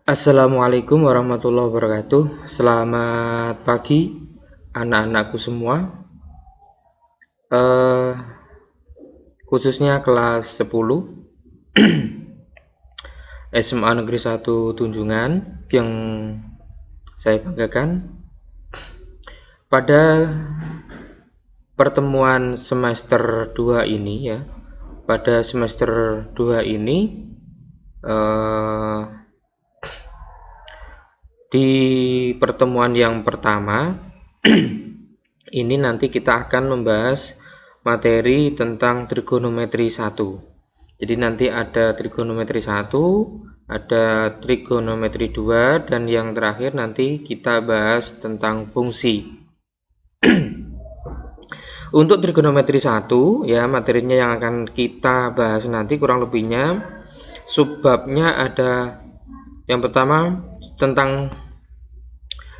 Assalamualaikum warahmatullahi wabarakatuh. Selamat pagi anak-anakku semua. Eh, Khususnya kelas 10 SMA Negeri 1 Tunjungan yang saya banggakan. Pada pertemuan semester 2 ini ya. Pada semester 2 ini di pertemuan yang pertama ini nanti kita akan membahas materi tentang trigonometri 1. Jadi nanti ada trigonometri 1, ada trigonometri 2, dan yang terakhir nanti kita bahas tentang fungsi. Untuk trigonometri 1 ya, materinya yang akan kita bahas nanti kurang lebihnya subbabnya ada yang pertama tentang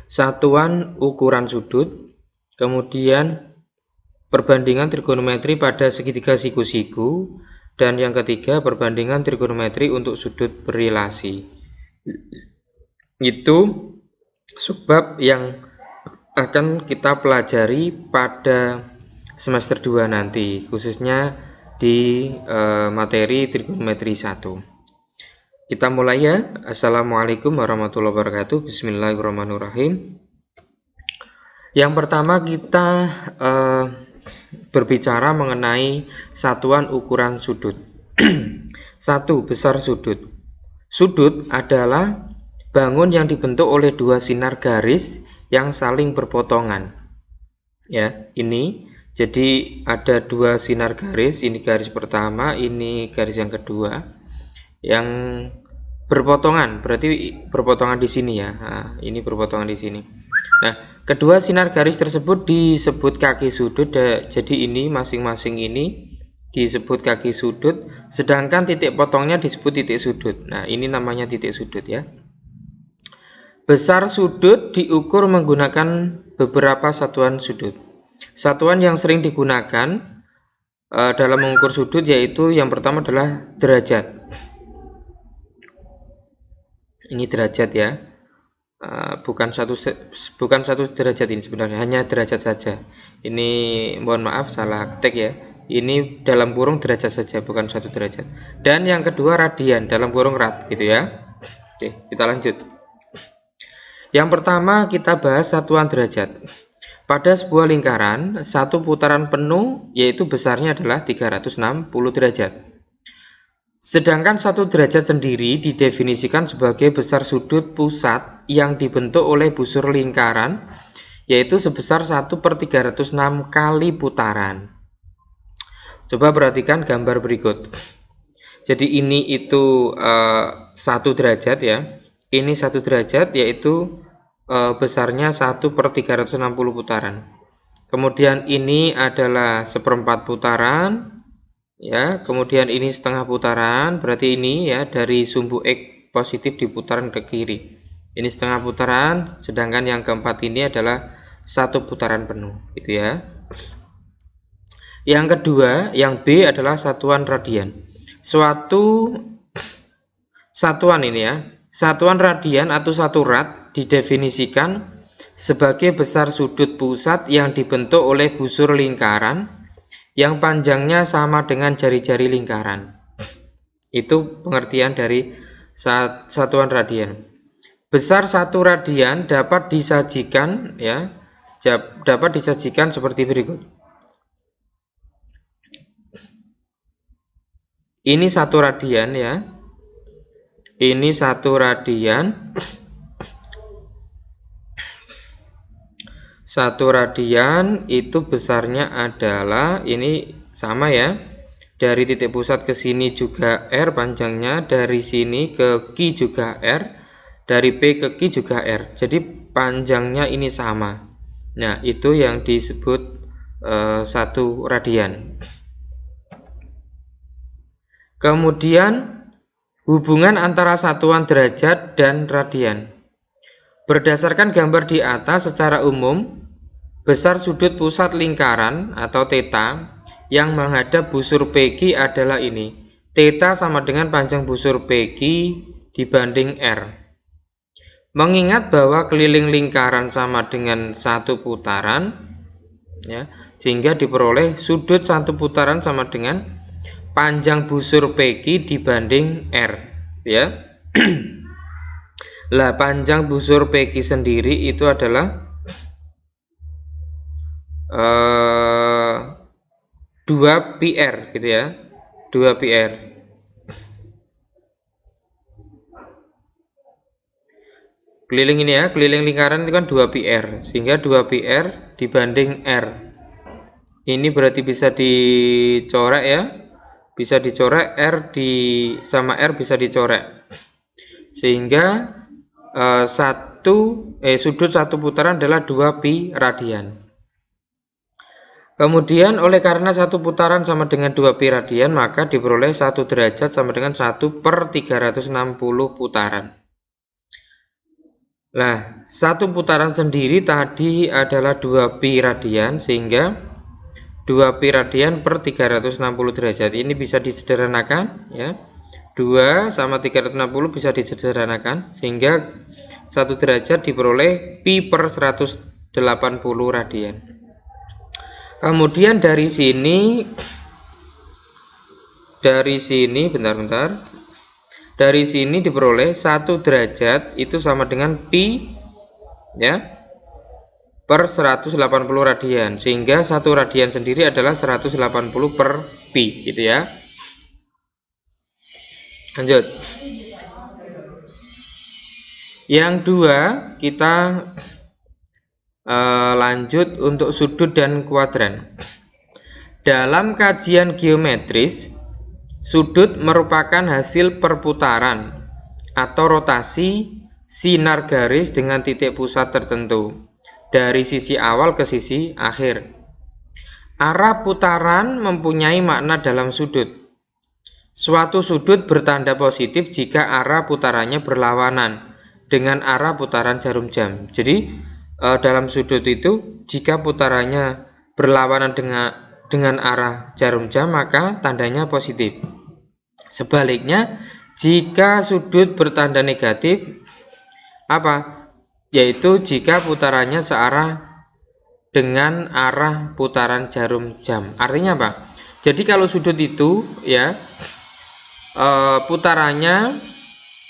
satuan ukuran sudut, kemudian perbandingan trigonometri pada segitiga siku-siku, dan yang ketiga perbandingan trigonometri untuk sudut berrelasi. Itu subbab yang akan kita pelajari pada semester 2 nanti, khususnya di materi trigonometri 1. Kita mulai ya. Assalamualaikum warahmatullahi wabarakatuh. Bismillahirrahmanirrahim. Yang pertama kita berbicara mengenai satuan ukuran sudut. 1. Besar sudut. Sudut adalah bangun yang dibentuk oleh dua sinar garis yang saling berpotongan. Ya, ini jadi ada dua sinar garis, ini garis pertama, ini garis yang kedua. Yang berpotongan, berarti berpotongan di sini ya. Nah, ini berpotongan di sini. Nah, kedua sinar garis tersebut disebut kaki sudut. Jadi ini masing-masing ini disebut kaki sudut, sedangkan titik potongnya disebut titik sudut. Nah, ini namanya titik sudut ya. Besar sudut diukur menggunakan beberapa satuan sudut. Satuan yang sering digunakan dalam mengukur sudut yaitu yang pertama adalah derajat. Ini derajat ya, bukan satu derajat ini sebenarnya, hanya derajat saja. Ini mohon maaf salah tag ya, ini dalam kurung derajat saja, bukan satu derajat. Dan yang kedua radian, dalam kurung rad gitu ya. Oke, kita lanjut. Yang pertama kita bahas satuan derajat. Pada sebuah lingkaran, satu putaran penuh yaitu besarnya adalah 360 derajat. Sedangkan satu derajat sendiri didefinisikan sebagai besar sudut pusat yang dibentuk oleh busur lingkaran, yaitu sebesar 1/306 kali putaran. Coba perhatikan gambar berikut. Jadi ini itu 1 derajat ya. Ini 1 derajat yaitu besarnya 1/360 putaran. Kemudian ini adalah 1/4 putaran. Ya, kemudian ini setengah putaran, berarti ini ya dari sumbu X positif diputaran ke kiri. Ini setengah putaran, sedangkan yang keempat ini adalah 1 putaran penuh, gitu ya. Yang kedua, yang B adalah satuan radian. Suatu satuan ini ya, satuan radian atau satu rad didefinisikan sebagai besar sudut pusat yang dibentuk oleh busur lingkaran yang panjangnya sama dengan jari-jari lingkaran. Itu pengertian dari satuan radian. Besar satu radian dapat disajikan ya, dapat disajikan seperti berikut. Ini 1 radian ya. Ini 1 radian. 1 radian itu besarnya adalah ini sama ya, dari titik pusat ke sini juga R panjangnya, dari sini ke Q juga R, dari P ke Q juga R, jadi panjangnya ini sama. Nah, itu yang disebut 1 radian. Kemudian hubungan antara satuan derajat dan radian. Berdasarkan gambar di atas, secara umum besar sudut pusat lingkaran atau theta yang menghadap busur PQ adalah ini. Theta sama dengan panjang busur PQ dibanding R. Mengingat bahwa keliling lingkaran sama dengan satu putaran, ya, sehingga diperoleh sudut satu putaran sama dengan panjang busur PQ dibanding R, ya. Lah panjang busur PQ sendiri itu adalah 2 PR gitu ya, 2 PR. Keliling ini ya, keliling lingkaran itu kan 2 PR, sehingga 2 PR dibanding R. Ini berarti bisa dicoret ya, bisa dicoret sama R bisa dicoret, sehingga sudut satu putaran adalah 2 pi radian. Kemudian oleh karena satu putaran sama dengan 2 pi radian, maka diperoleh 1 derajat sama dengan 1/360 putaran. Nah, satu putaran sendiri tadi adalah 2 pi radian, sehingga 2 pi radian per 360 derajat. Ini bisa disederhanakan ya. 2 sama 360 bisa disederhanakan, sehingga 1 derajat diperoleh pi per 180 radian. Kemudian dari sini bentar. Dari sini diperoleh 1 derajat itu sama dengan pi ya per 180 radian, sehingga 1 radian sendiri adalah 180 per pi gitu ya. Lanjut. Yang dua, kita lanjut untuk sudut dan kuadran. Dalam kajian geometris, sudut merupakan hasil perputaran atau rotasi sinar garis dengan titik pusat tertentu dari sisi awal ke sisi akhir. Arah putaran mempunyai makna dalam sudut. Suatu sudut bertanda positif jika arah putarannya berlawanan dengan arah putaran jarum jam. Jadi dalam sudut itu, jika putarannya berlawanan dengan arah jarum jam, maka tandanya positif. Sebaliknya, jika sudut bertanda negatif, apa? Yaitu jika putarannya searah dengan arah putaran jarum jam. Artinya apa? Jadi kalau sudut itu ya putarannya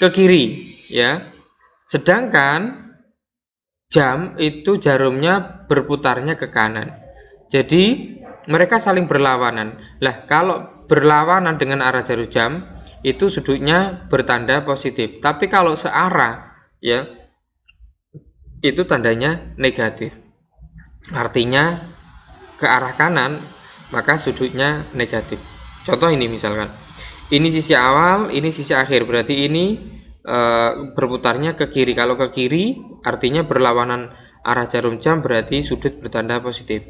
ke kiri ya, sedangkan jam itu jarumnya berputarnya ke kanan. Jadi mereka saling berlawanan. Lah kalau berlawanan dengan arah jarum jam itu sudutnya bertanda positif. Tapi kalau searah ya itu tandanya negatif. Artinya ke arah kanan maka sudutnya negatif. Contoh ini misalkan. Ini sisi awal, ini sisi akhir. Berarti ini berputarnya ke kiri. Kalau ke kiri artinya berlawanan arah jarum jam, berarti sudut bertanda positif.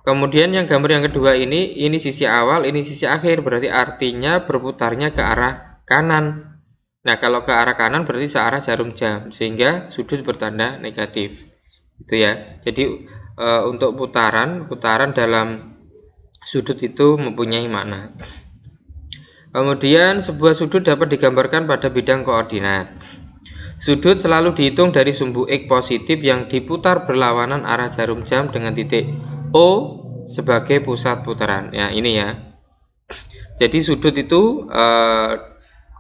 Kemudian yang gambar yang kedua ini sisi awal, ini sisi akhir, berarti artinya berputarnya ke arah kanan. Nah, kalau ke arah kanan berarti searah jarum jam, sehingga sudut bertanda negatif. Itu ya. Jadi untuk putaran dalam sudut itu mempunyai makna. Kemudian sebuah sudut dapat digambarkan pada bidang koordinat. Sudut selalu dihitung dari sumbu X positif yang diputar berlawanan arah jarum jam dengan titik O sebagai pusat putaran. Ya, ini ya. Jadi sudut itu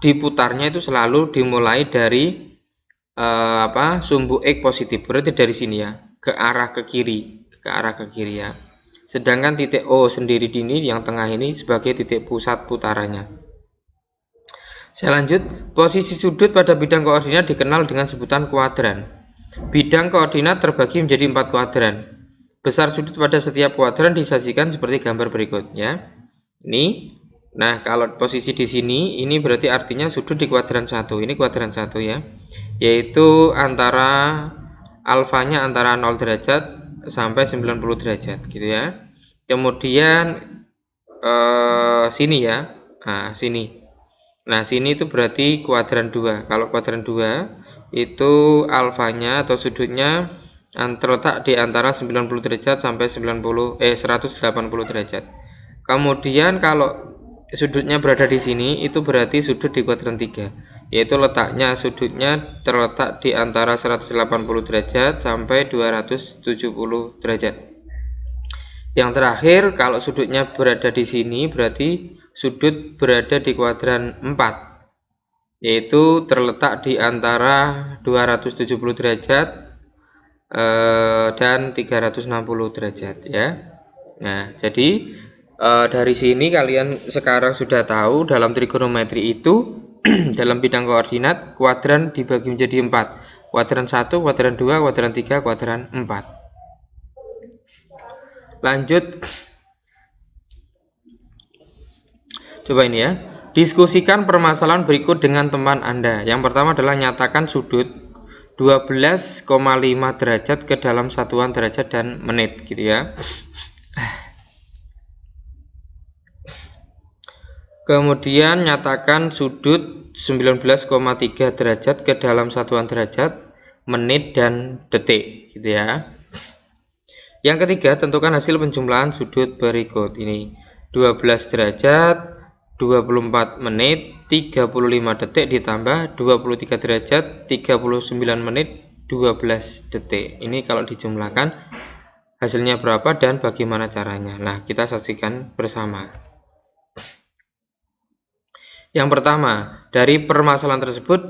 diputarnya itu selalu dimulai dari sumbu X positif. Berarti dari sini ya, ke arah ke kiri ya. Sedangkan titik O sendiri ini yang tengah ini sebagai titik pusat putarannya. Saya lanjut, posisi sudut pada bidang koordinat dikenal dengan sebutan kuadran. Bidang koordinat terbagi menjadi 4 kuadran. Besar sudut pada setiap kuadran disajikan seperti gambar berikut ya. Ini, nah kalau posisi di sini, ini berarti artinya sudut di kuadran 1. Ini kuadran 1 ya, yaitu antara alfanya antara 0 derajat sampai 90 derajat gitu ya. Kemudian sini ya, nah sini. Nah, sini itu berarti kuadran 2. Kalau kuadran 2 itu alfanya atau sudutnya terletak di antara 90 derajat sampai 180 derajat. Kemudian kalau sudutnya berada di sini itu berarti sudut di kuadran 3. yaitu letaknya sudutnya terletak di antara 180 derajat sampai 270 derajat. Yang terakhir, kalau sudutnya berada di sini berarti sudut berada di kuadran 4, yaitu terletak di antara 270 derajat dan 360 derajat ya. Nah, jadi dari sini kalian sekarang sudah tahu dalam trigonometri itu dalam bidang koordinat kuadran dibagi menjadi 4. Kuadran 1, kuadran 2, kuadran 3, kuadran 4. Lanjut. Coba ini ya. Diskusikan permasalahan berikut dengan teman Anda. Yang pertama adalah nyatakan sudut 12,5 derajat ke dalam satuan derajat dan menit gitu ya. Kemudian nyatakan sudut 19,3 derajat ke dalam satuan derajat, menit, dan detik gitu ya. Yang ketiga, tentukan hasil penjumlahan sudut berikut ini. 12 derajat, 24 menit, 35 detik ditambah 23 derajat, 39 menit, 12 detik. Ini kalau dijumlahkan hasilnya berapa dan bagaimana caranya. Nah, kita saksikan bersama. Yang pertama, dari permasalahan tersebut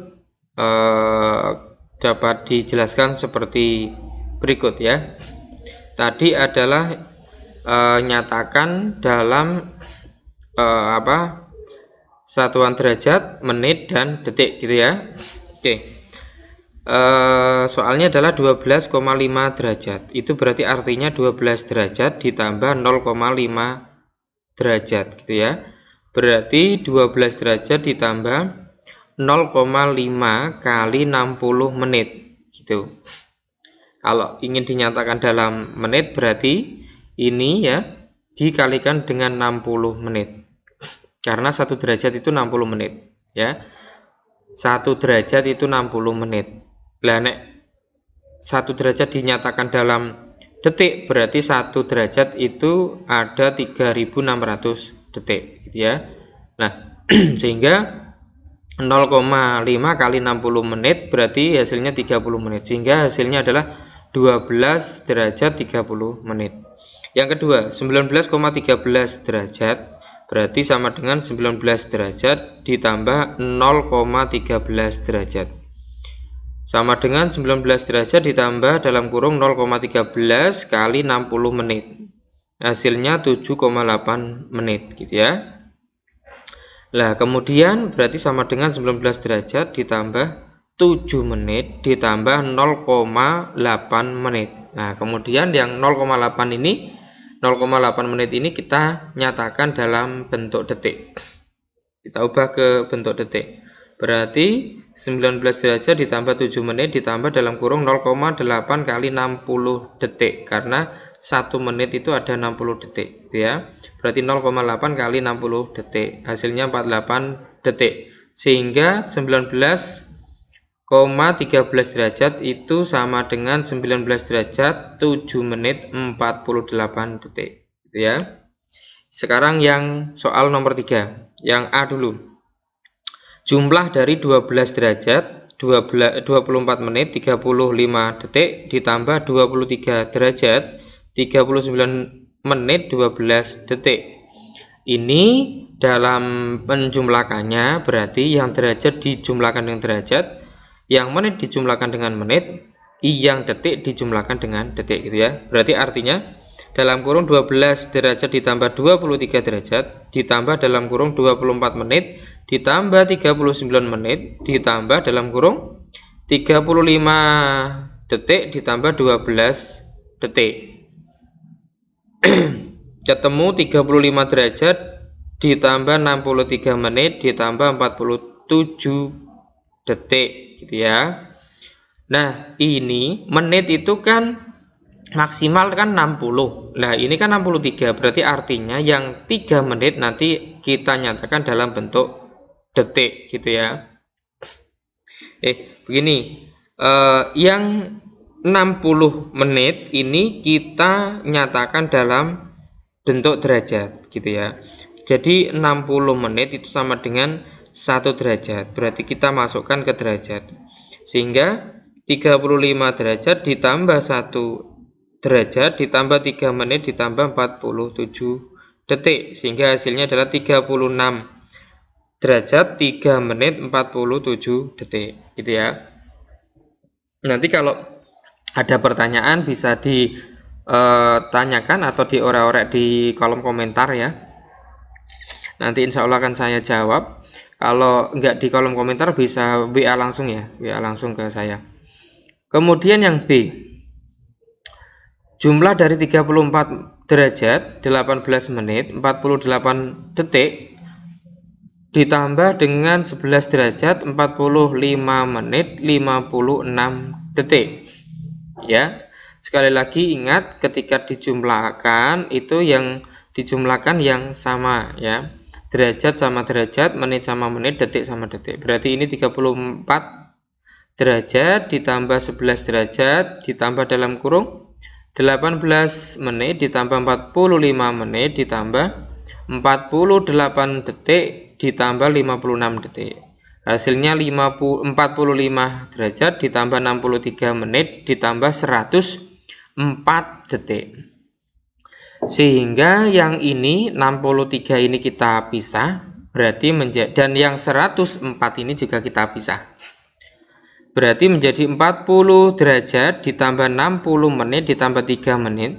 dapat dijelaskan seperti berikut ya. Tadi adalah nyatakan dalam satuan derajat, menit, dan detik gitu ya. Oke. Soalnya adalah 12,5 derajat. Itu berarti artinya 12 derajat ditambah 0,5 derajat gitu ya. Berarti 12 derajat ditambah 0,5 kali 60 menit gitu. Kalau ingin dinyatakan dalam menit berarti ini ya dikalikan dengan 60 menit. Karena 1 derajat itu 60 menit ya. 1 derajat itu 60 menit. Lah nek 1 derajat dinyatakan dalam detik berarti 1 derajat itu ada 3600 detik gitu ya. Nah, sehingga 0,5 kali 60 menit berarti hasilnya 30 menit. Sehingga hasilnya adalah 12 derajat 30 menit. Yang kedua, 19,13 derajat berarti sama dengan 19 derajat ditambah 0,13 derajat. Sama dengan 19 derajat ditambah dalam kurung 0,13 kali 60 menit. Hasilnya 7,8 menit gitu ya. Lah kemudian berarti sama dengan 19 derajat ditambah 7 menit ditambah 0,8 menit. Nah kemudian yang 0,8 ini 0,8 menit ini kita nyatakan dalam bentuk detik. Kita ubah ke bentuk detik. Berarti 19 derajat ditambah 7 menit ditambah dalam kurung 0,8 kali 60 detik. Karena 1 menit itu ada 60 detik gitu ya. Berarti 0,8 kali 60 detik. Hasilnya 48 detik. Sehingga 19,13 derajat itu sama dengan 19 derajat 7 menit 48 detik gitu ya. Sekarang yang soal nomor 3, yang A dulu. Jumlah dari 12 derajat 24 menit 35 detik ditambah 23 derajat 39 menit 12 detik. Ini dalam penjumlakannya berarti yang derajat dijumlahkan dengan derajat, yang menit dijumlahkan dengan menit, yang detik dijumlahkan dengan detik gitu ya. Berarti artinya dalam kurung 12 derajat ditambah 23 derajat ditambah dalam kurung 24 menit ditambah 39 menit ditambah dalam kurung 35 detik ditambah 12 detik. Ketemu 35 derajat ditambah 63 menit ditambah 47 detik gitu ya. Nah ini menit itu kan maksimal kan 60. Nah ini kan 63 berarti artinya yang 3 menit nanti kita nyatakan dalam bentuk detik gitu ya. Begini, yang 60 menit ini kita nyatakan dalam bentuk derajat gitu ya. Jadi 60 menit itu sama dengan 1 derajat. Berarti kita masukkan ke derajat. Sehingga 35 derajat ditambah 1 derajat ditambah 3 menit ditambah 47 detik. Sehingga hasilnya adalah 36 derajat 3 menit 47 detik. Gitu ya. Nanti kalau ada pertanyaan bisa ditanyakan atau diorek-orek di kolom komentar ya. Nanti insya Allah akan saya jawab. Kalau enggak di kolom komentar bisa WA langsung ya, WA langsung ke saya. Kemudian yang B, jumlah dari 34 derajat 18 menit 48 detik ditambah dengan 11 derajat 45 menit 56 detik. Ya, sekali lagi ingat ketika dijumlahkan itu yang dijumlahkan yang sama ya. Derajat sama derajat, menit sama menit, detik sama detik. Berarti ini 34 derajat ditambah 11 derajat ditambah dalam kurung 18 menit ditambah 45 menit ditambah 48 detik ditambah 56 detik. Hasilnya 45 derajat ditambah 63 menit ditambah 104 detik. Sehingga yang ini 63 ini kita pisah, berarti menjadi, dan yang 104 ini juga kita pisah. Berarti menjadi 40 derajat ditambah 60 menit ditambah 3 menit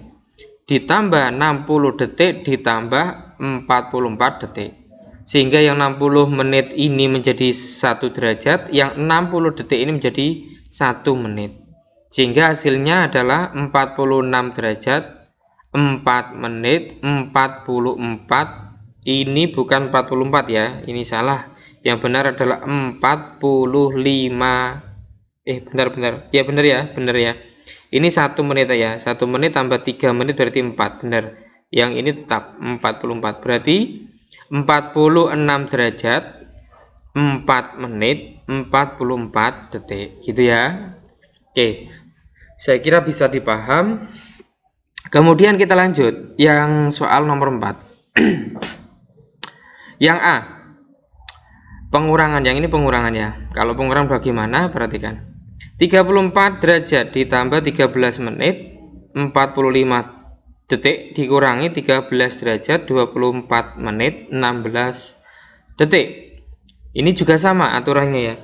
ditambah 60 detik ditambah 44 detik. Sehingga yang 60 menit ini menjadi 1 derajat, yang 60 detik ini menjadi 1 menit. Sehingga hasilnya adalah 46 derajat 4 menit 44. Ini bukan 44 ya, ini salah. Yang benar adalah 45. Benar. Ya benar ya. Ini 1 menit ya. 1 menit tambah 3 menit berarti 4, benar. Yang ini tetap 44. Berarti 46 derajat 4 menit 44 detik. Gitu ya. Oke. Saya kira bisa dipaham. Kemudian kita lanjut yang soal nomor 4. Yang A, pengurangan. Yang ini pengurangan ya. Kalau pengurangan bagaimana? Perhatikan. 34 derajat ditambah 13 menit 45 detik dikurangi 13 derajat 24 menit 16 detik. Ini juga sama aturannya ya.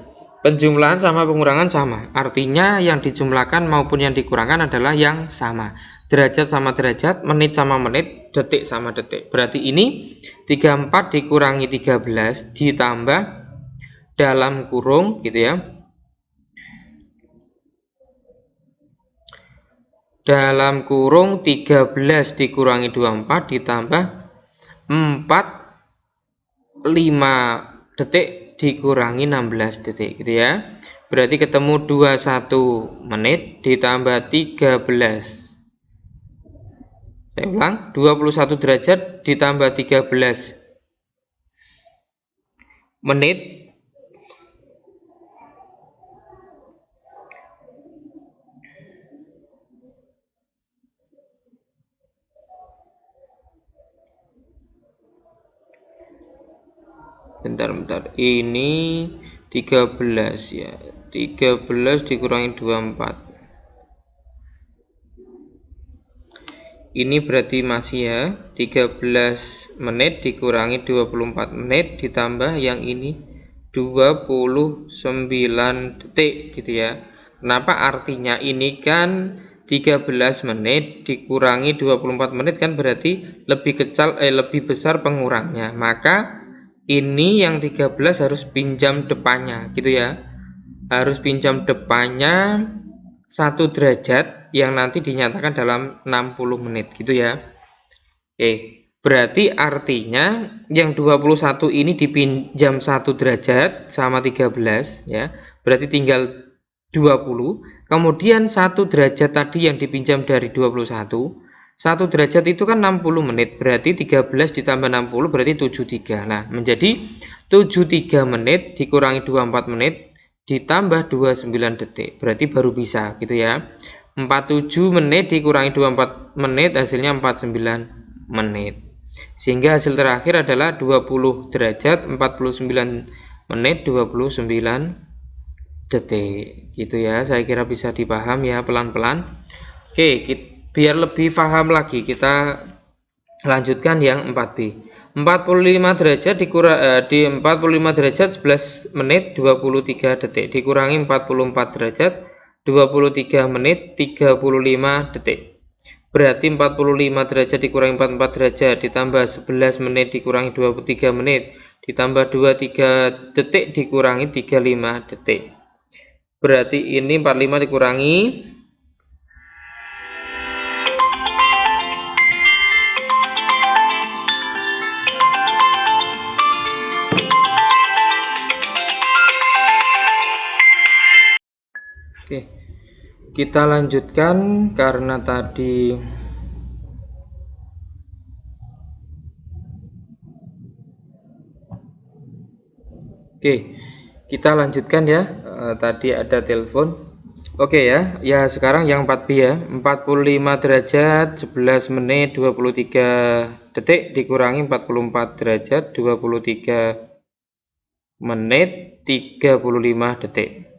Penjumlahan sama pengurangan sama. Artinya yang dijumlahkan maupun yang dikurangkan adalah yang sama. Derajat sama derajat, menit sama menit, detik sama detik. Berarti ini 34 dikurangi 13 ditambah dalam kurung gitu ya. Dalam kurung 13 dikurangi 24 ditambah 45 detik dikurangi 16 detik gitu ya. Berarti ketemu 21 menit ditambah 13. Saya ulang, 21 derajat ditambah 13 menit bentar. Ini 13 ya. 13 dikurangi 24. Ini berarti masih ya 13 menit dikurangi 24 menit ditambah yang ini 29 detik gitu ya. Kenapa? Artinya ini kan 13 menit dikurangi 24 menit kan berarti lebih besar pengurangnya. Maka ini yang 13 harus pinjam depannya gitu ya. Harus pinjam depannya 1 derajat yang nanti dinyatakan dalam 60 menit gitu ya. Berarti artinya yang 21 ini dipinjam 1 derajat sama 13 ya. Berarti tinggal 20. Kemudian 1 derajat tadi yang dipinjam dari 21. 1 derajat itu kan 60 menit. Berarti 13 ditambah 60 berarti 73. Nah, menjadi 73 menit dikurangi 24 menit ditambah 29 detik. Berarti baru bisa gitu ya. 47 menit dikurangi 24 menit hasilnya 49 menit. Sehingga hasil terakhir adalah 20 derajat 49 menit 29 detik. Gitu ya, saya kira bisa dipaham ya pelan-pelan. Oke, biar lebih paham lagi kita lanjutkan yang 4B. 45 derajat di 45 derajat 11 menit 23 detik dikurangi 44 derajat 23 menit 35 detik. Berarti 45 derajat dikurangi 44 derajat ditambah 11 menit dikurangi 23 menit ditambah 23 detik dikurangi 35 detik. Berarti ini 45 dikurangi Oke, kita lanjutkan karena tadi kita lanjutkan ya. Tadi ada telepon. Oke ya. Ya, sekarang yang 4B ya. 45 derajat 11 menit 23 detik dikurangi 44 derajat 23 menit 35 detik.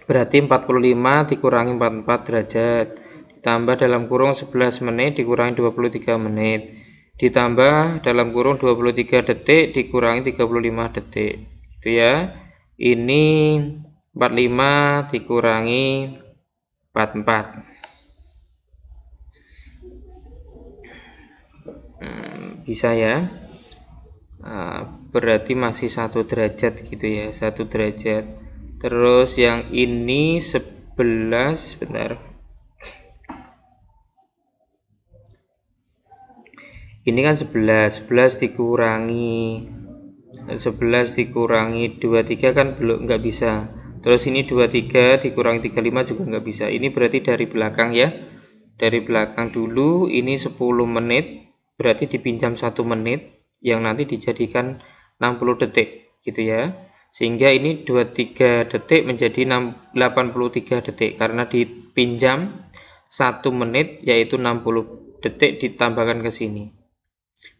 Berarti 45 dikurangi 44 derajat ditambah dalam kurung 11 menit dikurangi 23 menit ditambah dalam kurung 23 detik dikurangi 35 detik. Itu ya. Ini 45 dikurangi 44. Bisa ya. Berarti masih 1 derajat gitu ya, 1 derajat. Terus yang ini 11, bentar. Ini kan 11 dikurangi 23 kan belum, nggak bisa. Terus ini 23 dikurangi 35 juga nggak bisa. Ini berarti dari belakang ya. Dari belakang dulu ini 10 menit, berarti dipinjam 1 menit yang nanti dijadikan 60 detik gitu ya. Sehingga ini 23 detik menjadi 83 detik karena dipinjam 1 menit yaitu 60 detik ditambahkan ke sini.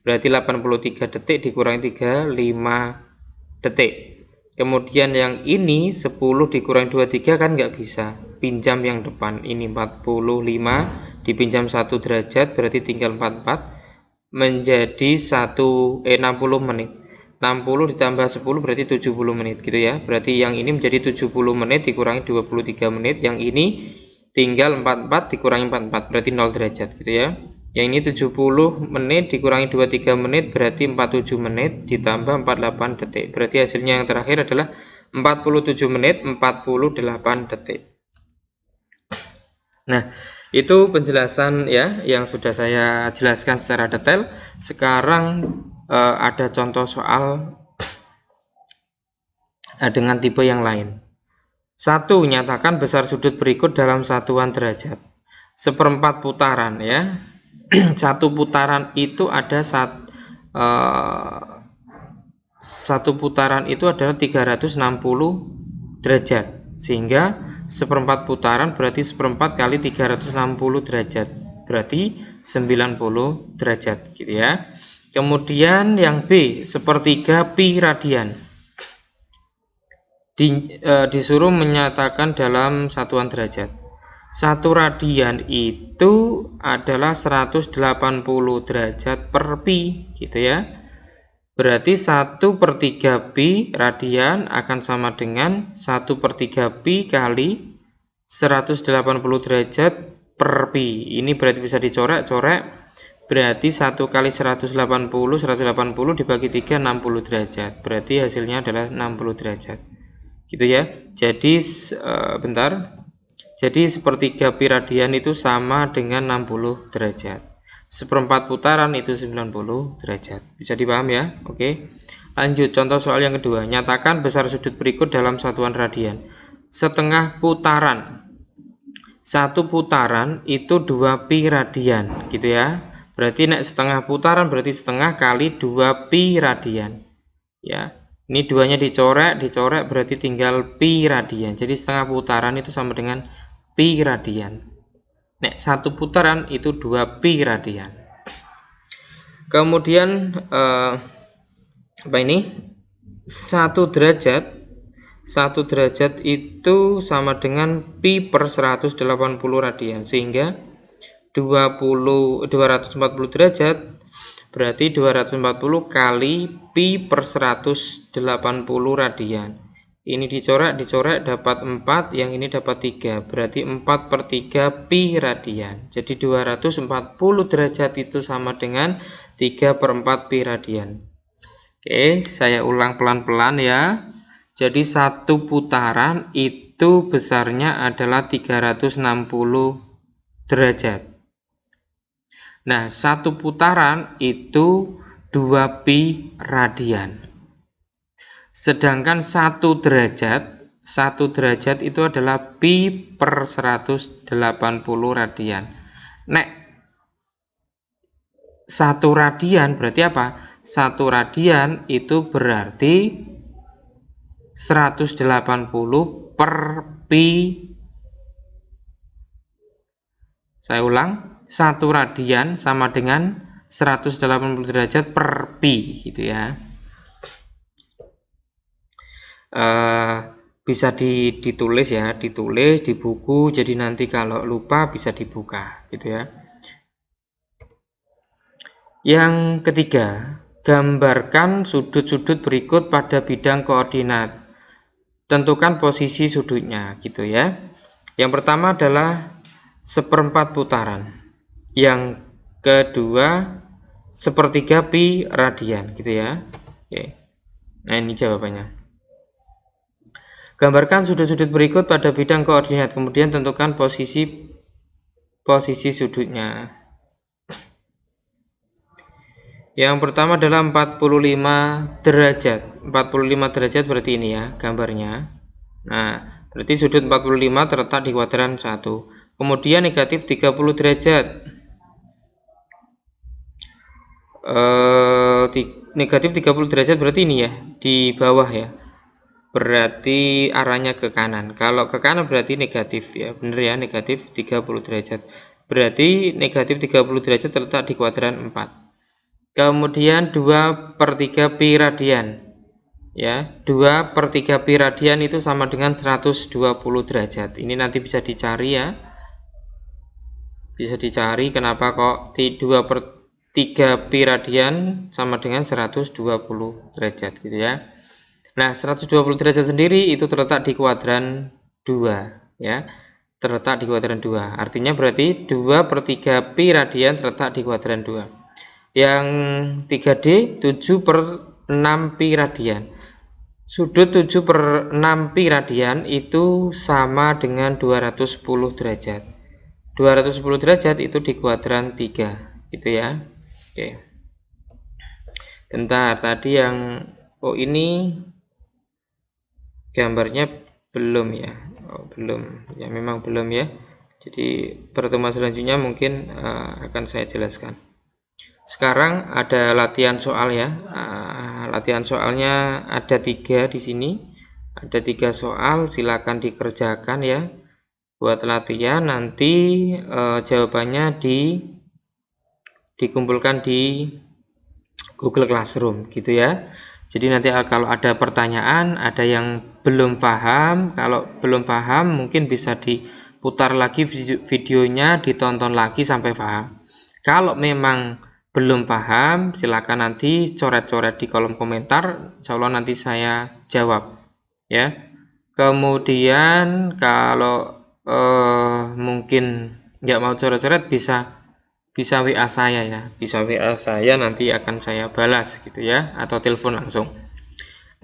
Berarti 83 detik dikurangi 35 detik. Kemudian yang ini 10 dikurangi 23 kan nggak bisa. Pinjam yang depan ini 45 dipinjam 1 derajat berarti tinggal 44 menjadi 60 menit. 60 ditambah 10 berarti 70 menit gitu ya. Berarti yang ini menjadi 70 menit dikurangi 23 menit. Yang ini tinggal 44 dikurangi 44 berarti 0 derajat gitu ya. Yang ini 70 menit dikurangi 23 menit berarti 47 menit ditambah 48 detik. Berarti hasilnya yang terakhir adalah 47 menit 48 detik. Nah, itu penjelasan ya yang sudah saya jelaskan secara detail. Sekarang ada contoh soal dengan tipe yang lain. 1. Nyatakan besar sudut berikut dalam satuan derajat. 1/4 putaran ya. Satu putaran itu ada satu putaran itu adalah 360 derajat. Sehingga 1/4 putaran berarti 1/4 kali 360 derajat. Berarti 90 derajat gitu ya. Kemudian yang B, 1/3 pi radian. Disuruh menyatakan dalam satuan derajat. 1 radian itu adalah 180 derajat per pi gitu ya. Berarti 1/3 pi radian akan sama dengan 1/3 pi kali 180 derajat per pi. Ini berarti bisa dicoret-coret. Berarti 1 kali 180 dibagi 3 60 derajat. Berarti hasilnya adalah 60 derajat. Gitu ya. Jadi bentar. Jadi 1/3 pi radian itu sama dengan 60 derajat. 1/4 putaran itu 90 derajat. Bisa dipaham ya? Oke. Lanjut contoh soal yang kedua. Nyatakan besar sudut berikut dalam satuan radian. Setengah putaran. 1 putaran itu 2 pi radian, gitu ya. Berarti nek setengah putaran berarti setengah kali 2 pi radian. Ya. Ini duanya dicoret berarti tinggal pi radian. Jadi setengah putaran itu sama dengan pi radian. Nek 1 putaran itu 2 pi radian. Kemudian apa ini? 1 derajat itu sama dengan pi per 180 radian, sehingga 240 derajat berarti 240 kali pi per 180 radian. Ini dicoret dapat 4, yang ini dapat 3, berarti 4 per 3 pi radian. Jadi 240 derajat itu sama dengan 3 per 4 pi radian. Oke, saya ulang pelan-pelan ya. Jadi satu putaran itu besarnya adalah 360 derajat. Nah, satu putaran itu 2 pi radian. Sedangkan satu derajat itu adalah pi per 180 radian. Nek 1 radian berarti apa? 1 radian itu berarti 180 per pi. Saya ulang, 1 radian sama dengan 180 derajat per pi gitu ya. Bisa ditulis ya, ditulis di buku, jadi nanti kalau lupa bisa dibuka gitu ya. Yang ketiga, gambarkan sudut-sudut berikut pada bidang koordinat. Tentukan posisi sudutnya gitu ya. Yang pertama adalah 1/4 putaran. Yang kedua 1/3 pi radian gitu ya. Oke. Nah, ini jawabannya. Gambarkan sudut-sudut berikut pada bidang koordinat, kemudian tentukan posisi sudutnya. Yang pertama adalah 45 derajat. 45 derajat berarti ini ya gambarnya. Nah, berarti sudut 45 terletak di kuadran 1. Kemudian negatif 30 derajat. Negatif 30 derajat berarti ini ya, di bawah ya. Berarti arahnya ke kanan. Kalau ke kanan berarti negatif ya, bener ya, negatif 30 derajat. Berarti negatif 30 derajat terletak di kuadran 4. Kemudian 2 per 3 pi radian. Ya, 2 per 3 pi radian itu sama dengan 120 derajat. Ini nanti bisa dicari ya. Bisa dicari kenapa kok 2 per 3 pi radian sama dengan 120 derajat gitu ya. Nah, 120 derajat sendiri itu terletak di kuadran 2 ya. Terletak di kuadran 2. Artinya berarti 2 per 3 pi radian terletak di kuadran 2. Yang 3D 7 per 6 pi radian. Sudut 7 per 6 pi radian itu sama dengan 210 derajat. 210 derajat itu di kuadran 3 gitu ya. Oke. Bentar, tadi yang ini gambarnya belum ya. Belum ya, memang belum ya. Jadi pertemuan selanjutnya mungkin akan saya jelaskan. Sekarang ada latihan soal ya. Latihan soalnya ada 3 di sini. Ada 3 soal, silakan dikerjakan ya. Buat latihan nanti jawabannya dikumpulkan di Google Classroom gitu ya. Jadi nanti kalau ada pertanyaan, ada yang belum paham, kalau belum paham mungkin bisa diputar lagi videonya, ditonton lagi sampai paham. Kalau memang belum paham, silakan nanti coret-coret di kolom komentar, insya Allah nanti saya jawab ya. Kemudian kalau mungkin nggak mau coret-coret bisa WA saya ya, bisa WA saya, nanti akan saya balas gitu ya, atau telepon langsung.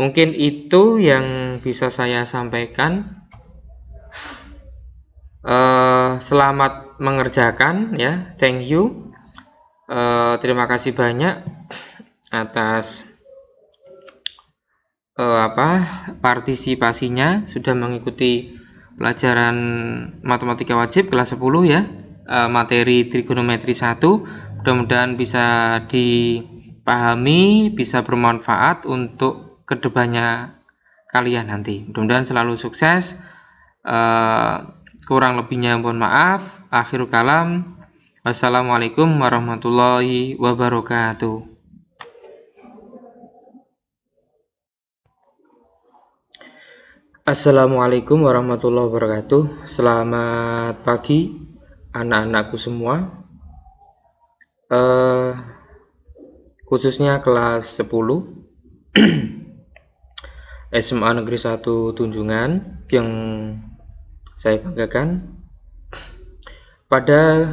Mungkin itu yang bisa saya sampaikan. Selamat mengerjakan ya, thank you. Terima kasih banyak atas partisipasinya, sudah mengikuti pelajaran matematika wajib kelas 10 ya. Materi trigonometri 1, mudah-mudahan bisa dipahami, bisa bermanfaat untuk kedepannya kalian nanti. Mudah-mudahan selalu sukses. Kurang lebihnya mohon maaf. Akhirul kalam, wassalamualaikum warahmatullahi wabarakatuh. Assalamualaikum warahmatullahi wabarakatuh. Selamat pagi anak-anakku semua. Khususnya kelas 10 SMA Negeri 1 Tunjungan yang saya banggakan. Pada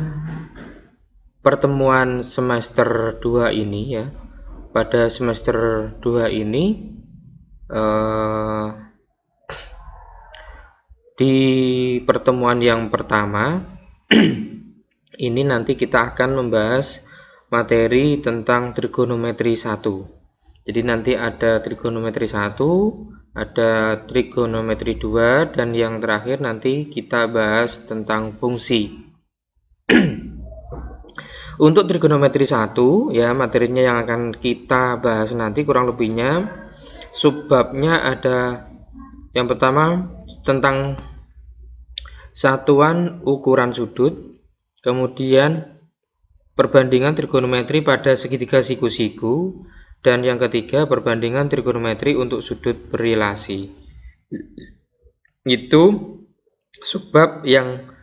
pertemuan semester 2 ini ya, pada semester 2 ini di pertemuan yang pertama ini nanti kita akan membahas materi tentang trigonometri 1. Jadi nanti ada trigonometri 1, ada trigonometri 2, dan yang terakhir nanti kita bahas tentang fungsi. Untuk trigonometri 1 ya, materinya yang akan kita bahas nanti kurang lebihnya subbabnya ada yang pertama tentang satuan ukuran sudut, kemudian perbandingan trigonometri pada segitiga siku-siku, dan yang ketiga perbandingan trigonometri untuk sudut berrelasi. Itu subbab yang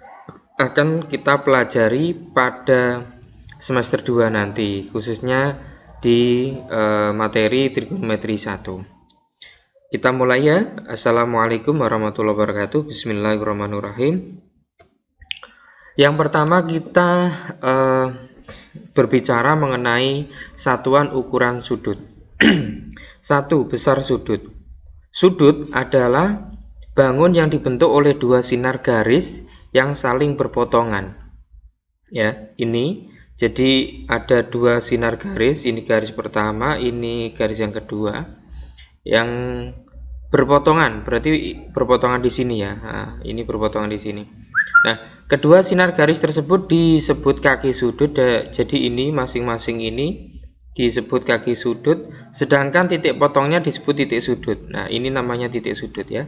akan kita pelajari pada semester 2 nanti, khususnya di materi trigonometri 1. Kita mulai ya. Assalamualaikum warahmatullahi wabarakatuh. Bismillahirrahmanirrahim. Yang pertama kita berbicara mengenai satuan ukuran sudut. 1. Besar sudut. Sudut adalah bangun yang dibentuk oleh dua sinar garis yang saling berpotongan. Ya, ini jadi ada dua sinar garis, ini garis pertama, ini garis yang kedua, yang berpotongan, berarti berpotongan di sini ya. Nah, ini berpotongan di sini. Nah, kedua sinar garis tersebut disebut kaki sudut. Jadi ini masing-masing ini disebut kaki sudut, sedangkan titik potongnya disebut titik sudut. Nah, ini namanya titik sudut ya.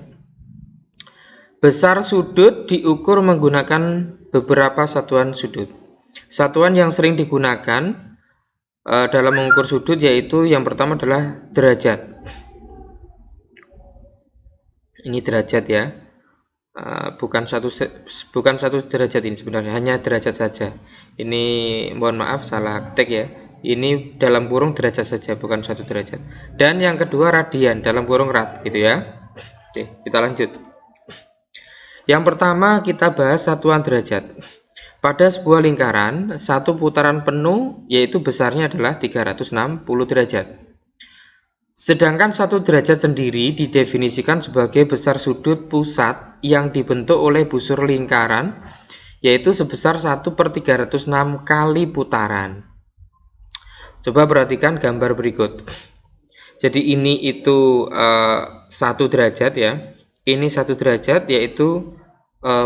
Besar sudut diukur menggunakan beberapa satuan sudut. Satuan yang sering digunakan dalam mengukur sudut yaitu yang pertama adalah derajat. Ini derajat ya, bukan satu derajat ini sebenarnya, hanya derajat saja. Ini mohon maaf salah ketik ya, ini dalam kurung derajat saja, bukan satu derajat. Dan yang kedua radian, dalam kurung rad gitu ya. Oke, kita lanjut. Yang pertama kita bahas satuan derajat. Pada sebuah lingkaran, satu putaran penuh yaitu besarnya adalah 360 derajat. Sedangkan satu derajat sendiri didefinisikan sebagai besar sudut pusat yang dibentuk oleh busur lingkaran, yaitu sebesar 1/306 kali putaran. Coba perhatikan gambar berikut. Jadi ini itu 1 derajat ya. Ini 1 derajat yaitu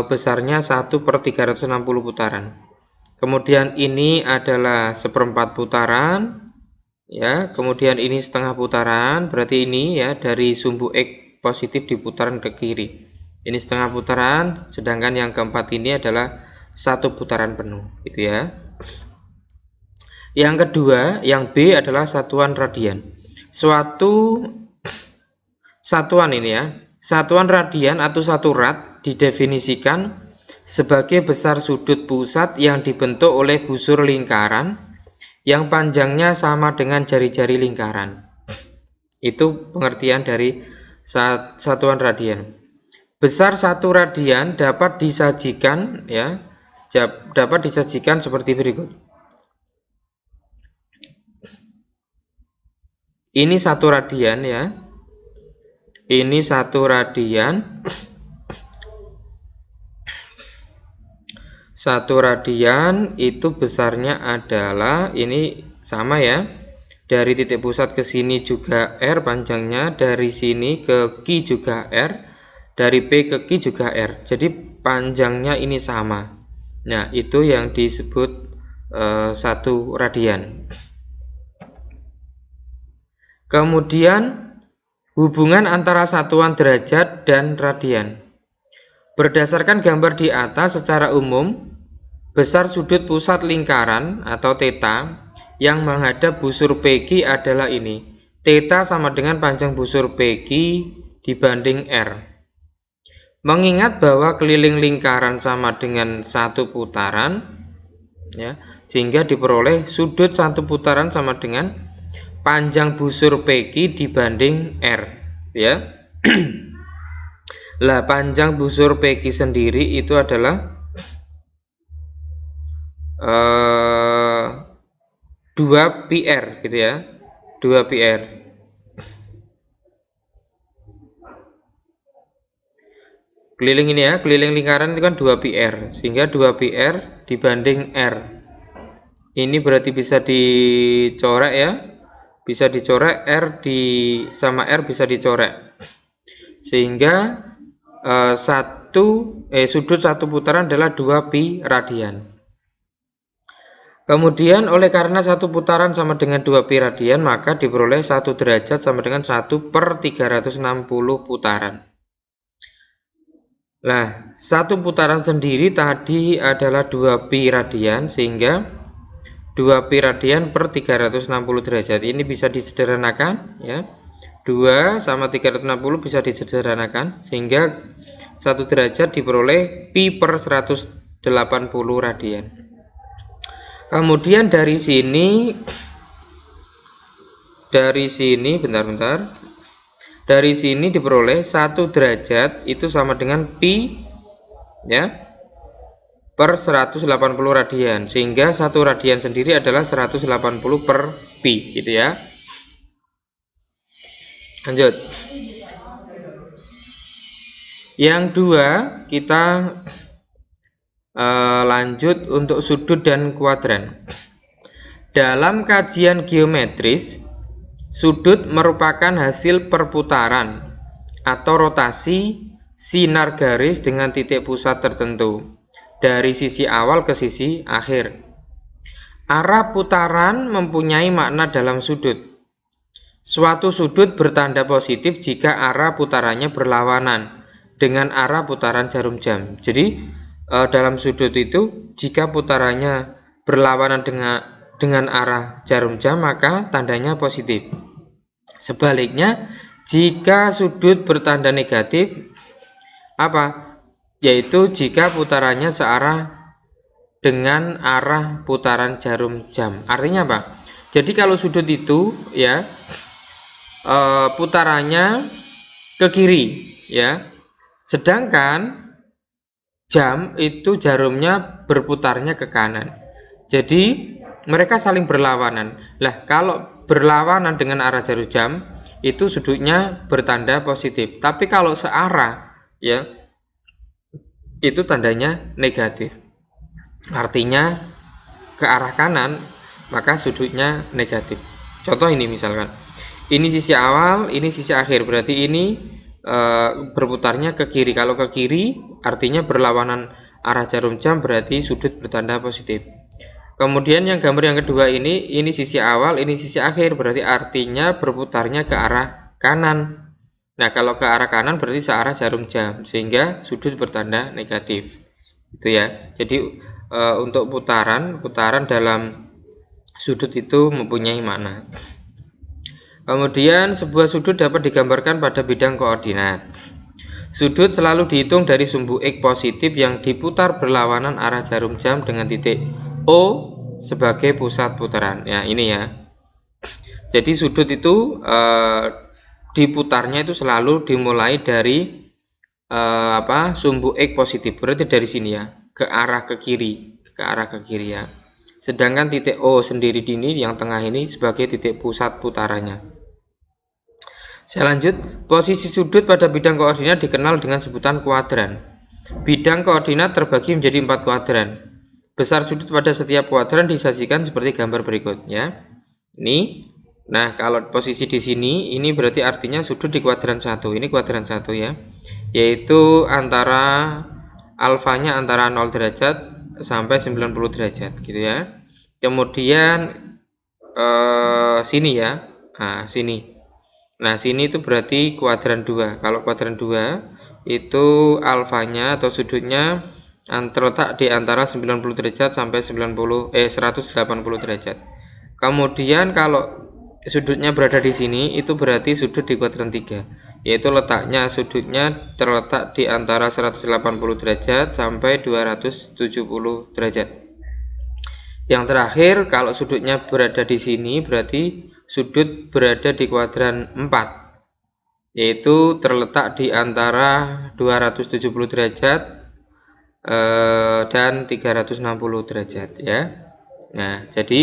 besarnya 1/360 putaran. Kemudian ini adalah 1/4 putaran. Ya, kemudian ini setengah putaran, berarti ini ya dari sumbu X positif di putaran ke kiri. Ini setengah putaran, sedangkan yang keempat ini adalah 1 putaran penuh, gitu ya. Yang kedua, yang B adalah satuan radian. Suatu satuan ini ya, satuan radian atau satu rad didefinisikan sebagai besar sudut pusat yang dibentuk oleh busur lingkaran yang panjangnya sama dengan jari-jari lingkaran. Itu pengertian dari satuan radian. Besar satu radian dapat disajikan ya, dapat disajikan seperti berikut. Ini 1 radian ya. Ini 1 radian. 1 radian itu besarnya adalah ini sama ya, dari titik pusat ke sini juga R panjangnya, dari sini ke Q juga R, dari P ke Q juga R, jadi panjangnya ini sama. Nah, itu yang disebut 1 radian. Kemudian hubungan antara satuan derajat dan radian. Berdasarkan gambar di atas, secara umum besar sudut pusat lingkaran atau theta yang menghadap busur PQ adalah ini. Theta sama dengan panjang busur PQ dibanding R. Mengingat bahwa keliling lingkaran sama dengan satu putaran, ya, sehingga diperoleh sudut satu putaran sama dengan panjang busur PQ dibanding R, ya. Lah, panjang busur PQ sendiri itu adalah 2 PR gitu ya. 2 PR. Keliling ini ya, keliling lingkaran itu kan 2 PR, sehingga 2 PR dibanding R. Ini berarti bisa dicorek ya. Bisa dicorek sama R bisa dicorek. Sehingga sudut satu putaran adalah 2 pi radian. Kemudian oleh karena satu putaran sama dengan 2 pi radian, maka diperoleh 1 derajat sama dengan 1/360 putaran. Nah, satu putaran sendiri tadi adalah 2 pi radian, sehingga 2 pi radian per 360 derajat. Ini bisa disederhanakan ya. 2 sama 360 bisa disederhanakan, sehingga 1 derajat diperoleh pi per 180 radian. Kemudian dari sini bentar. Dari sini diperoleh 1 derajat itu sama dengan pi ya per 180 radian, sehingga 1 radian sendiri adalah 180 per pi gitu ya. Lanjut. Yang dua, kita lanjut untuk sudut dan kuadran. Dalam kajian geometris, sudut merupakan hasil perputaran atau rotasi sinar garis dengan titik pusat tertentu dari sisi awal ke sisi akhir. Arah putaran mempunyai makna dalam sudut. Suatu sudut bertanda positif jika arah putarannya berlawanan dengan arah putaran jarum jam. Jadi dalam sudut itu, jika putarannya berlawanan dengan arah jarum jam, maka tandanya positif. Sebaliknya, jika sudut bertanda negatif, apa? Yaitu jika putarannya searah dengan arah putaran jarum jam. Artinya apa? Jadi kalau sudut itu ya putarannya ke kiri ya, sedangkan jam itu jarumnya berputarnya ke kanan. Jadi mereka saling berlawanan. Lah, kalau berlawanan dengan arah jarum jam itu sudutnya bertanda positif. Tapi kalau searah ya itu tandanya negatif. Artinya ke arah kanan maka sudutnya negatif. Contoh ini misalkan. Ini sisi awal, ini sisi akhir. Berarti ini berputarnya ke kiri. Kalau ke kiri artinya berlawanan arah jarum jam, berarti sudut bertanda positif. Kemudian yang gambar yang kedua ini sisi awal, ini sisi akhir, berarti artinya berputarnya ke arah kanan. Nah, kalau ke arah kanan berarti searah jarum jam, sehingga sudut bertanda negatif. Itu ya. Jadi untuk putaran dalam sudut itu mempunyai makna. Kemudian sebuah sudut dapat digambarkan pada bidang koordinat. Sudut selalu dihitung dari sumbu X positif yang diputar berlawanan arah jarum jam dengan titik O sebagai pusat putaran. Ya, ini ya. Jadi sudut itu diputarnya itu selalu dimulai dari sumbu X positif. Berarti dari sini ya, ke arah ke kiri ya. Sedangkan titik O sendiri ini yang tengah ini sebagai titik pusat putarannya. Saya lanjut, posisi sudut pada bidang koordinat dikenal dengan sebutan kuadran. Bidang koordinat terbagi menjadi 4 kuadran. Besar sudut pada setiap kuadran disajikan seperti gambar berikut ya. Ini. Nah, kalau posisi di sini ini berarti artinya sudut di kuadran 1. Ini kuadran 1 ya. Yaitu antara alfanya antara 0 derajat sampai 90 derajat gitu ya. Kemudian sini ya. Nah, sini. Nah, sini itu berarti kuadran 2. Kalau kuadran 2 itu alfanya atau sudutnya terletak di antara 90 derajat sampai 180 derajat. Kemudian kalau sudutnya berada di sini itu berarti sudut di kuadran 3. yaitu letaknya sudutnya terletak di antara 180 derajat sampai 270 derajat. Yang terakhir, kalau sudutnya berada di sini berarti sudut berada di kuadran 4, yaitu terletak di antara 270 derajat dan 360 derajat ya. Nah, jadi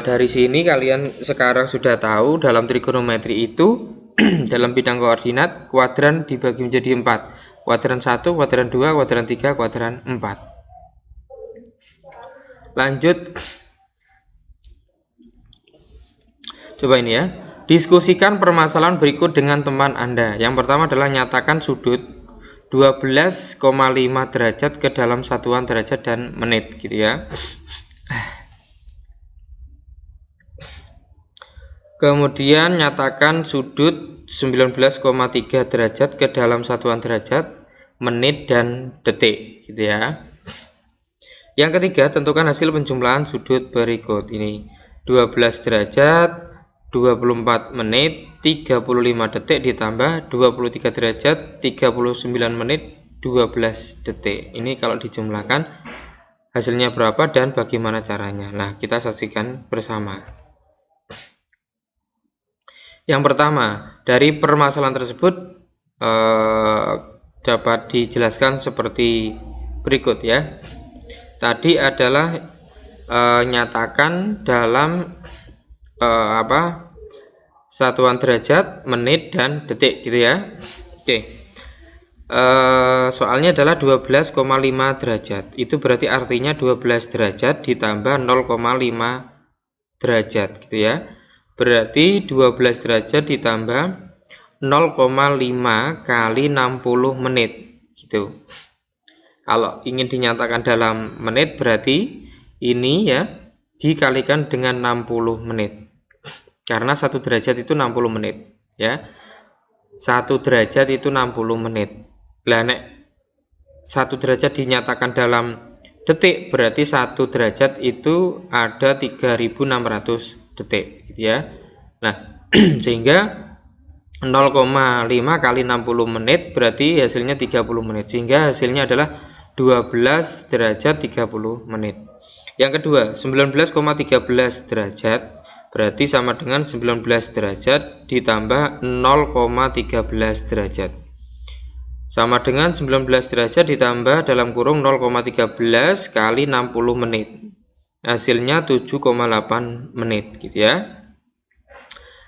dari sini kalian sekarang sudah tahu dalam trigonometri itu dalam bidang koordinat kuadran dibagi menjadi 4. Kuadran 1, kuadran 2, kuadran 3, kuadran 4. Lanjut. Coba ini ya. Diskusikan permasalahan berikut dengan teman Anda. Yang pertama adalah nyatakan sudut 12,5 derajat ke dalam satuan derajat dan menit gitu ya. Kemudian nyatakan sudut 19,3 derajat ke dalam satuan derajat, menit dan detik gitu ya. Yang ketiga, tentukan hasil penjumlahan sudut berikut ini. 12 derajat, 24 menit, 35 detik ditambah 23 derajat, 39 menit, 12 detik. Ini kalau dijumlahkan hasilnya berapa dan bagaimana caranya. Nah, kita saksikan bersama. Yang pertama, dari permasalahan tersebut dapat dijelaskan seperti berikut ya. Tadi adalah nyatakan dalam satuan derajat, menit dan detik gitu ya. Oke. Soalnya adalah 12,5 derajat. Itu berarti artinya 12 derajat ditambah 0,5 derajat gitu ya. Berarti 12 derajat ditambah 0,5 kali 60 menit gitu. Kalau ingin dinyatakan dalam menit berarti ini ya dikalikan dengan 60 menit. Karena 1 derajat itu 60 menit ya. 1 derajat itu 60 menit. Lah nek 1 derajat dinyatakan dalam detik berarti 1 derajat itu ada 3600 detik gitu ya. Nah, sehingga 0,5 kali 60 menit berarti hasilnya 30 menit. Sehingga hasilnya adalah 12 derajat 30 menit. Yang kedua, 19,13 derajat berarti sama dengan 19 derajat ditambah 0,13 derajat. Sama dengan 19 derajat ditambah dalam kurung 0,13 kali 60 menit. Hasilnya 7,8 menit gitu ya.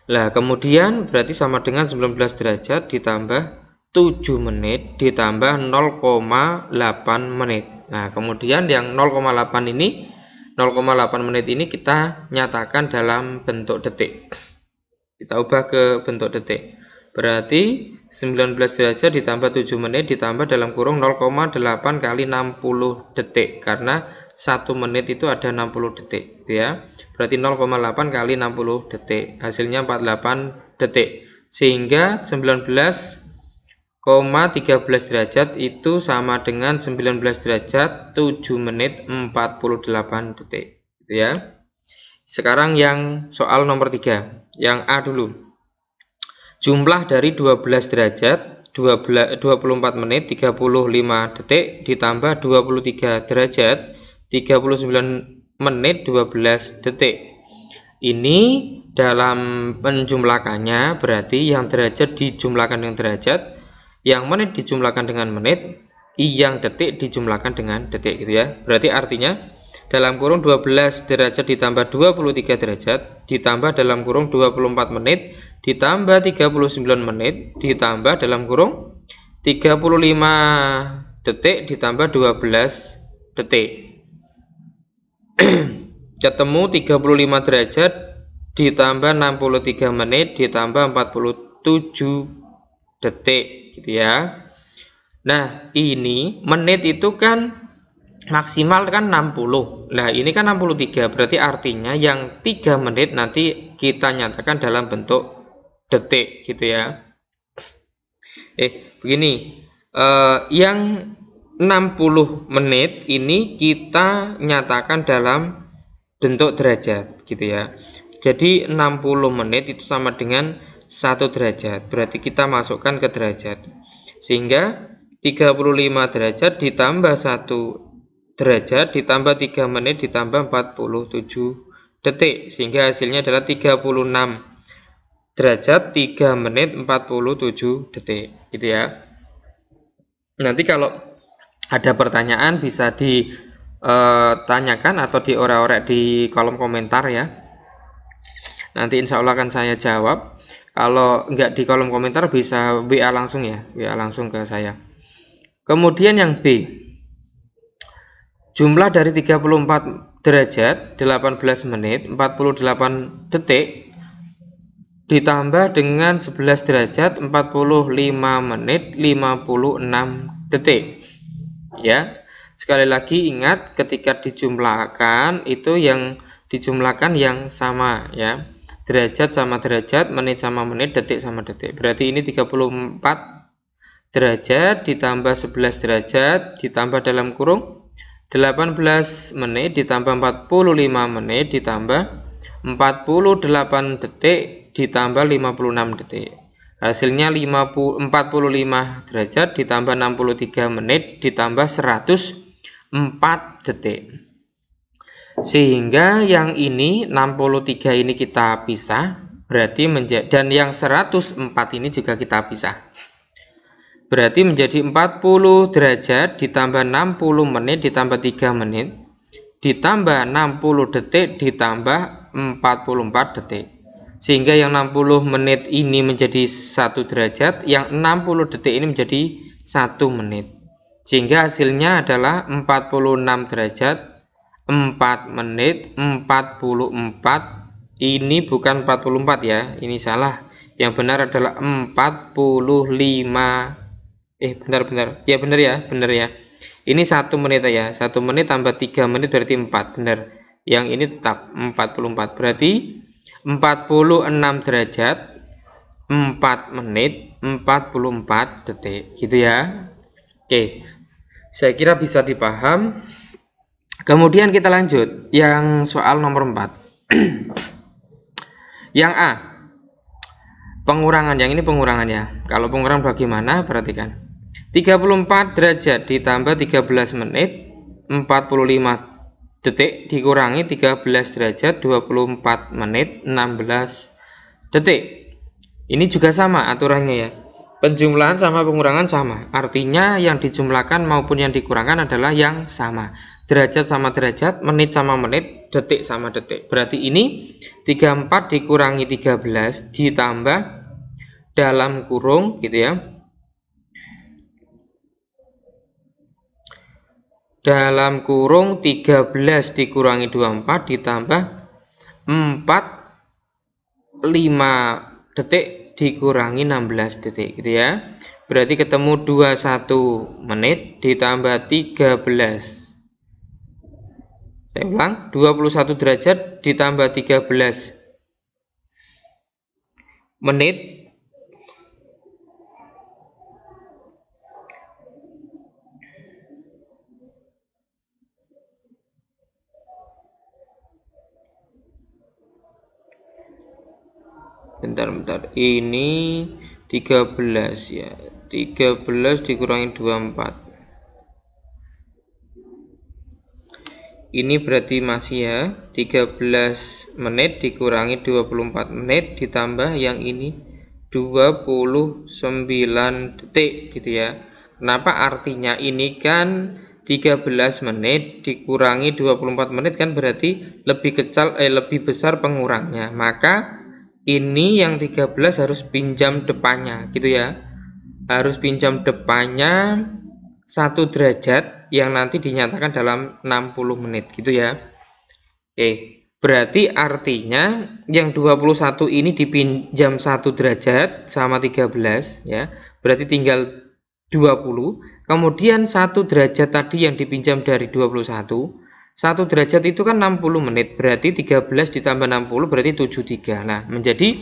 Lah kemudian berarti sama dengan 19 derajat ditambah 7 menit ditambah 0,8 menit. Nah kemudian yang 0,8 ini 0,8 menit ini kita nyatakan dalam bentuk detik. Kita ubah ke bentuk detik. Berarti 19 derajat ditambah 7 menit ditambah dalam kurung 0,8 kali 60 detik. Karena 1 menit itu ada 60 detik gitu ya. Berarti 0,8 kali 60 detik. Hasilnya 48 detik. Sehingga 19,13 derajat itu sama dengan 19 derajat 7 menit 48 detik gitu ya. Sekarang yang soal nomor 3, yang A dulu. Jumlah dari 12 derajat 24 menit 35 detik ditambah 23 derajat 39 menit 12 detik. Ini dalam penjumlakannya berarti yang derajat dijumlahkan dengan derajat, yang menit dijumlahkan dengan menit, yang detik dijumlahkan dengan detik gitu ya. Berarti artinya dalam kurung 12 derajat ditambah 23 derajat ditambah dalam kurung 24 menit ditambah 39 menit ditambah dalam kurung 35 detik ditambah 12 detik. Ketemu 35 derajat ditambah 63 menit ditambah 47 detik gitu ya. Nah ini menit itu kan maksimal kan 60. Nah ini kan 63 berarti artinya yang 3 menit nanti kita nyatakan dalam bentuk detik gitu ya. Begini, yang 60 menit ini kita nyatakan dalam bentuk derajat gitu ya. Jadi 60 menit itu sama dengan 1 derajat. Berarti kita masukkan ke derajat. Sehingga 35 derajat ditambah 1 derajat ditambah 3 menit ditambah 47 detik. Sehingga hasilnya adalah 36 derajat 3 menit 47 detik. Gitu ya. Nanti kalau ada pertanyaan bisa ditanyakan atau diorek-orek di kolom komentar ya. Nanti insya Allah akan saya jawab. Kalau enggak di kolom komentar bisa WA langsung ya, WA langsung ke saya. Kemudian yang B, jumlah dari 34 derajat 18 menit 48 detik ditambah dengan 11 derajat 45 menit 56 detik. Ya, sekali lagi ingat ketika dijumlahkan itu yang dijumlahkan yang sama ya. Derajat sama derajat, menit sama menit, detik sama detik. Berarti ini 34 derajat ditambah 11 derajat ditambah dalam kurung 18 menit ditambah 45 menit ditambah 48 detik ditambah 56 detik. Hasilnya 45 derajat ditambah 63 menit ditambah 104 detik. Sehingga yang ini 63 ini kita pisah, berarti menjadi, dan yang 104 ini juga kita pisah. Berarti menjadi 40 derajat ditambah 60 menit ditambah 3 menit ditambah 60 detik ditambah 44 detik. Sehingga yang 60 menit ini menjadi 1 derajat, yang 60 detik ini menjadi 1 menit. Sehingga hasilnya adalah 46 derajat 4 menit 44. Ini bukan 44 ya, ini salah. Yang benar adalah 45. Benar. Ya benar ya. Ini 1 menit ya. 1 menit tambah 3 menit berarti 4, benar. Yang ini tetap 44. Berarti 46 derajat 4 menit 44 detik. Gitu ya. Oke. Saya kira bisa dipaham. Kemudian kita lanjut yang soal nomor 4. Yang A, pengurangan. Yang ini pengurangan ya. Kalau pengurangan bagaimana? Perhatikan. 34 derajat ditambah 13 menit 45 detik dikurangi 13 derajat 24 menit 16 detik. Ini juga sama aturannya ya. Penjumlahan sama pengurangan sama. Artinya yang dijumlahkan maupun yang dikurangkan adalah yang sama. Derajat sama derajat, menit sama menit, detik sama detik. Berarti ini 34 dikurangi 13 ditambah dalam kurung gitu ya. Dalam kurung 13 dikurangi 24 ditambah 45 detik dikurangi 16 detik gitu ya. Berarti ketemu 21 menit ditambah 13. Saya ulang, 21 derajat ditambah 13 menit bentar, ini 13 ya, 13 dikurangi 24. Ini berarti masih ya 13 menit dikurangi 24 menit ditambah yang ini 29 detik gitu ya. Kenapa? Artinya ini kan 13 menit dikurangi 24 menit kan berarti lebih besar pengurangnya. Maka ini yang 13 harus pinjam depannya gitu ya. Harus pinjam depannya 1 derajat yang nanti dinyatakan dalam 60 menit gitu ya. Oke, berarti artinya yang 21 ini dipinjam 1 derajat sama 13 ya. Berarti tinggal 20. Kemudian 1 derajat tadi yang dipinjam dari 21, 1 derajat itu kan 60 menit. Berarti 13 ditambah 60 berarti 73. Nah, menjadi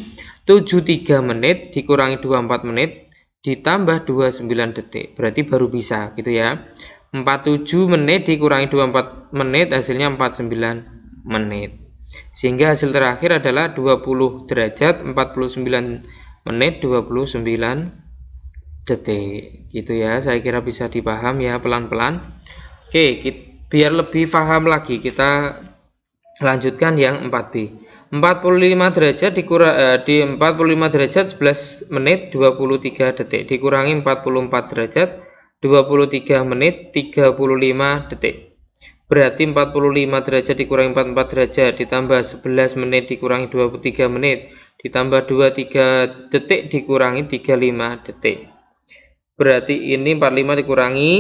73 menit dikurangi 24 menit ditambah 29 detik. Berarti baru bisa gitu ya. 47 menit dikurangi 24 menit hasilnya 49 menit. Sehingga hasil terakhir adalah 20 derajat 49 menit 29 detik. Gitu ya, saya kira bisa dipaham ya pelan-pelan. Oke, biar lebih paham lagi kita lanjutkan yang 4B. 45 derajat di 45 derajat 11 menit 23 detik dikurangi 44 derajat 23 menit 35 detik. Berarti 45 derajat dikurangi 44 derajat ditambah 11 menit dikurangi 23 menit ditambah 23 detik dikurangi 35 detik. Berarti ini 45 dikurangi